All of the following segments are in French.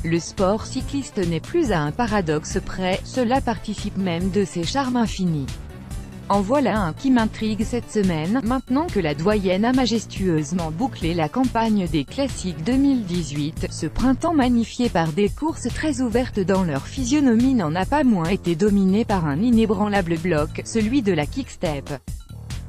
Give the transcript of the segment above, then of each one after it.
Le sport cycliste n'est plus à un paradoxe près, cela participe même de ses charmes infinis. En voilà un qui m'intrigue cette semaine, maintenant que la doyenne a majestueusement bouclé la campagne des classiques 2018, ce printemps magnifié par des courses très ouvertes dans leur physionomie n'en a pas moins été dominé par un inébranlable bloc, celui de la Quick-Step.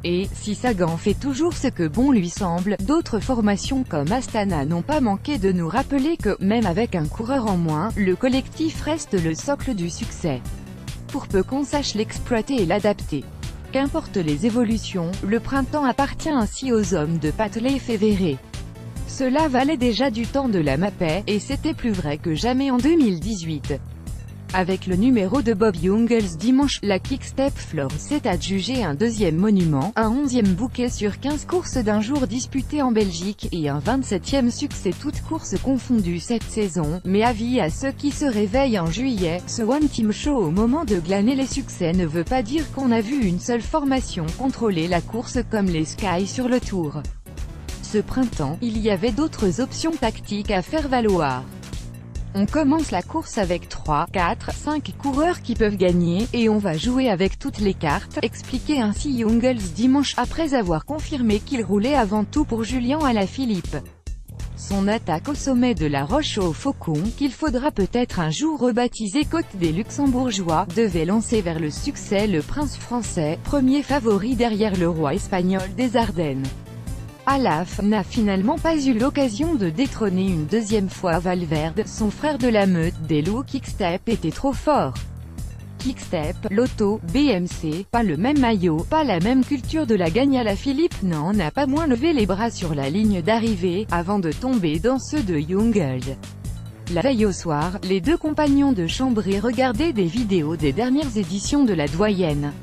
Et, si Sagan fait toujours ce que bon lui semble, d'autres formations comme Astana n'ont pas manqué de nous rappeler que, même avec un coureur en moins, le collectif reste le socle du succès. Pour peu qu'on sache l'exploiter et l'adapter. Qu'importe les évolutions, le printemps appartient ainsi aux hommes de Patley-Févéré. Cela valait déjà du temps de la Mapei, et c'était plus vrai que jamais en 2018. Avec le numéro de Bob Jungels dimanche, la Quick-Step Floors s'est adjugé un deuxième monument, un 11e bouquet sur 15 courses d'un jour disputées en Belgique, et un 27e succès toutes courses confondues cette saison, mais avis à ceux qui se réveillent en juillet, ce One Team Show au moment de glaner les succès ne veut pas dire qu'on a vu une seule formation contrôler la course comme les Sky sur le Tour. Ce printemps, il y avait d'autres options tactiques à faire valoir. On commence la course avec 3, 4, 5 coureurs qui peuvent gagner, et on va jouer avec toutes les cartes, expliquait ainsi Jungels dimanche, après avoir confirmé qu'il roulait avant tout pour Julian Alaphilippe. Son attaque au sommet de la Roche aux Faucons, qu'il faudra peut-être un jour rebaptiser Côte des Luxembourgeois, devait lancer vers le succès le prince français, premier favori derrière le roi espagnol des Ardennes. Alaf n'a finalement pas eu l'occasion de détrôner une deuxième fois Valverde, son frère de la meute des loups. Quick-Step était trop fort. Quick-Step, Lotto, BMC, pas le même maillot, pas la même culture de la gagne. Alaphilippe n'en a pas moins levé les bras sur la ligne d'arrivée, avant de tomber dans ceux de Jungels. La veille au soir, les deux compagnons de Chambry regardaient des vidéos des dernières éditions de la doyenne.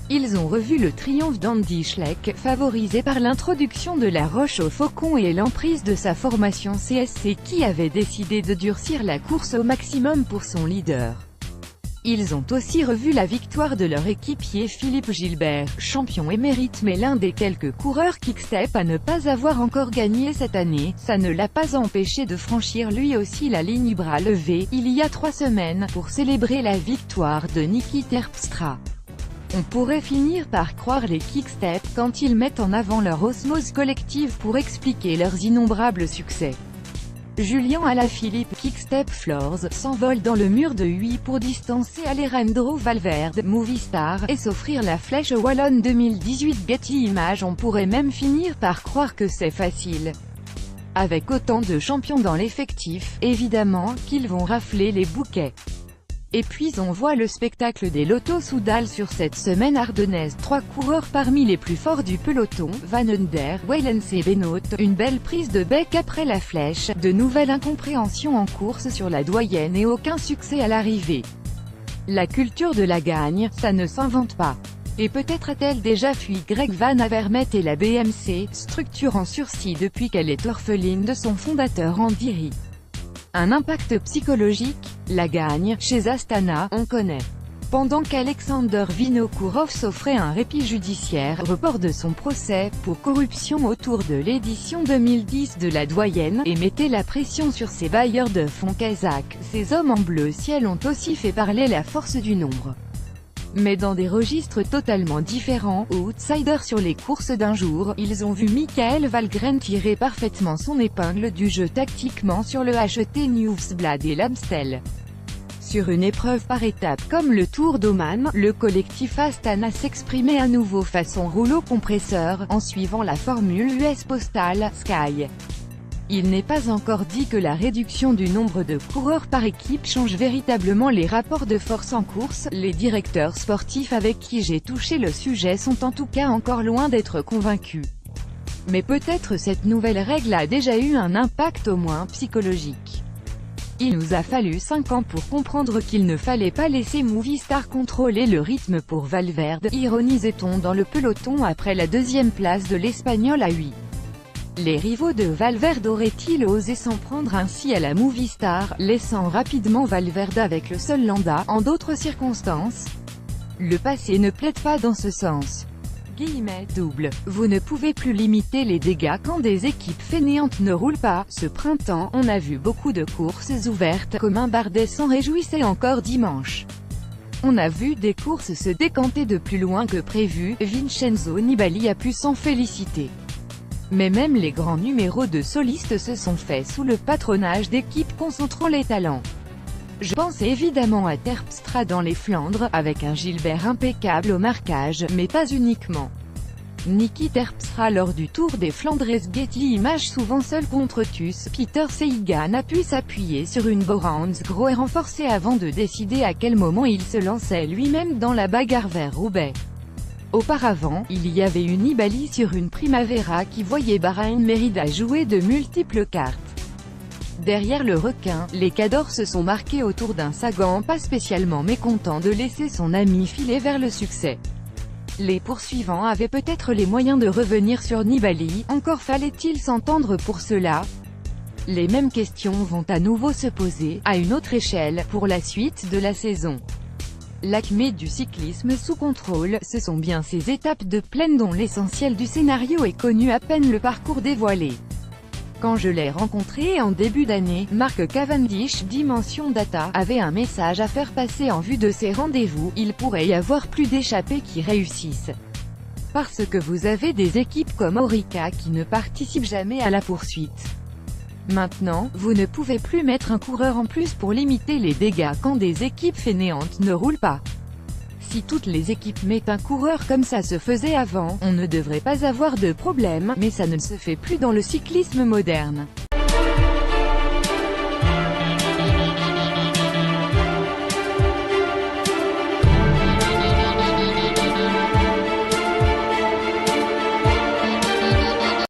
Ils ont revu le triomphe d'Andy Schleck, favorisé par l'introduction de la Roche aux Faucons et l'emprise de sa formation CSC qui avait décidé de durcir la course au maximum pour son leader. Ils ont aussi revu la victoire de leur équipier Philippe Gilbert, champion émérite mais l'un des quelques coureurs Quick-Step à ne pas avoir encore gagné cette année. Ça ne l'a pas empêché de franchir lui aussi la ligne bras levés, il y a 3 semaines, pour célébrer la victoire de Niki Terpstra. On pourrait finir par croire les Quick-Step quand ils mettent en avant leur osmose collective pour expliquer leurs innombrables succès. Julian Alaphilippe Quick-Step Floors s'envole dans le mur de 8 pour distancer Alejandro Valverde, Movistar, et s'offrir la flèche wallonne 2018. Getty Images. On pourrait même finir par croire que c'est facile. Avec autant de champions dans l'effectif, évidemment, qu'ils vont rafler les bouquets. Et puis on voit le spectacle des Lotto Soudal sur cette semaine ardennaise. 3 coureurs parmi les plus forts du peloton, Van Under, Wellens et Benoît, une belle prise de bec après la flèche, de nouvelles incompréhensions en course sur la doyenne et aucun succès à l'arrivée. La culture de la gagne, ça ne s'invente pas. Et peut-être a-t-elle déjà fui Greg Van Avermaet et la BMC, structure en sursis depuis qu'elle est orpheline de son fondateur Andy Rie. Un impact psychologique, la gagne, chez Astana, on connaît. Pendant qu'Alexander Vinokourov s'offrait un répit judiciaire, report de son procès, pour corruption autour de l'édition 2010 de la doyenne, et mettait la pression sur ses bailleurs de fonds kazakhs, ces hommes en bleu ciel ont aussi fait parler la force du nombre. Mais dans des registres totalement différents, outsiders sur les courses d'un jour, ils ont vu Michael Valgren tirer parfaitement son épingle du jeu tactiquement sur le HT Nieuwsblad et l'Amstel. Sur une épreuve par étape comme le Tour d'Oman, le collectif Astana s'exprimait à nouveau façon rouleau compresseur, en suivant la formule US Postal, Sky. Il n'est pas encore dit que la réduction du nombre de coureurs par équipe change véritablement les rapports de force en course. Les directeurs sportifs avec qui j'ai touché le sujet sont en tout cas encore loin d'être convaincus. Mais peut-être cette nouvelle règle a déjà eu un impact au moins psychologique. Il nous a fallu 5 ans pour comprendre qu'il ne fallait pas laisser Movistar contrôler le rythme pour Valverde, ironisait-on dans le peloton après la 2e place de l'Espagnol à 8. Les rivaux de Valverde auraient-ils osé s'en prendre ainsi à la Movistar, laissant rapidement Valverde avec le seul Landa, en d'autres circonstances? Le passé ne plaide pas dans ce sens. Double. Vous ne pouvez plus limiter les dégâts quand des équipes fainéantes ne roulent pas. Ce printemps, on a vu beaucoup de courses ouvertes, comme un Bardet s'en réjouissait encore dimanche. On a vu des courses se décanter de plus loin que prévu, Vincenzo Nibali a pu s'en féliciter. Mais même les grands numéros de solistes se sont faits sous le patronage d'équipes concentrant les talents. Je pense évidemment à Terpstra dans les Flandres, avec un Gilbert impeccable au marquage, mais pas uniquement. Niki Terpstra lors du Tour des Flandres Getty Image souvent seul contre Tuss, Peter Sagan a pu s'appuyer sur une Borans Gros et renforcée avant de décider à quel moment il se lançait lui-même dans la bagarre vers Roubaix. Auparavant, il y avait une Nibali sur une Primavera qui voyait Bahrain Merida jouer de multiples cartes. Derrière le requin, les Cadors se sont marqués autour d'un Sagan pas spécialement mécontent de laisser son ami filer vers le succès. Les poursuivants avaient peut-être les moyens de revenir sur Nibali, encore fallait-il s'entendre pour cela. Les mêmes questions vont à nouveau se poser, à une autre échelle, pour la suite de la saison. L'acmé du cyclisme sous contrôle, ce sont bien ces étapes de plaine dont l'essentiel du scénario est connu à peine le parcours dévoilé. Quand je l'ai rencontré en début d'année, Mark Cavendish, Dimension Data, avait un message à faire passer en vue de ces rendez-vous, il pourrait y avoir plus d'échappés qui réussissent. Parce que vous avez des équipes comme Orica qui ne participent jamais à la poursuite. Maintenant, vous ne pouvez plus mettre un coureur en plus pour limiter les dégâts quand des équipes fainéantes ne roulent pas. Si toutes les équipes mettent un coureur comme ça se faisait avant, on ne devrait pas avoir de problème, mais ça ne se fait plus dans le cyclisme moderne.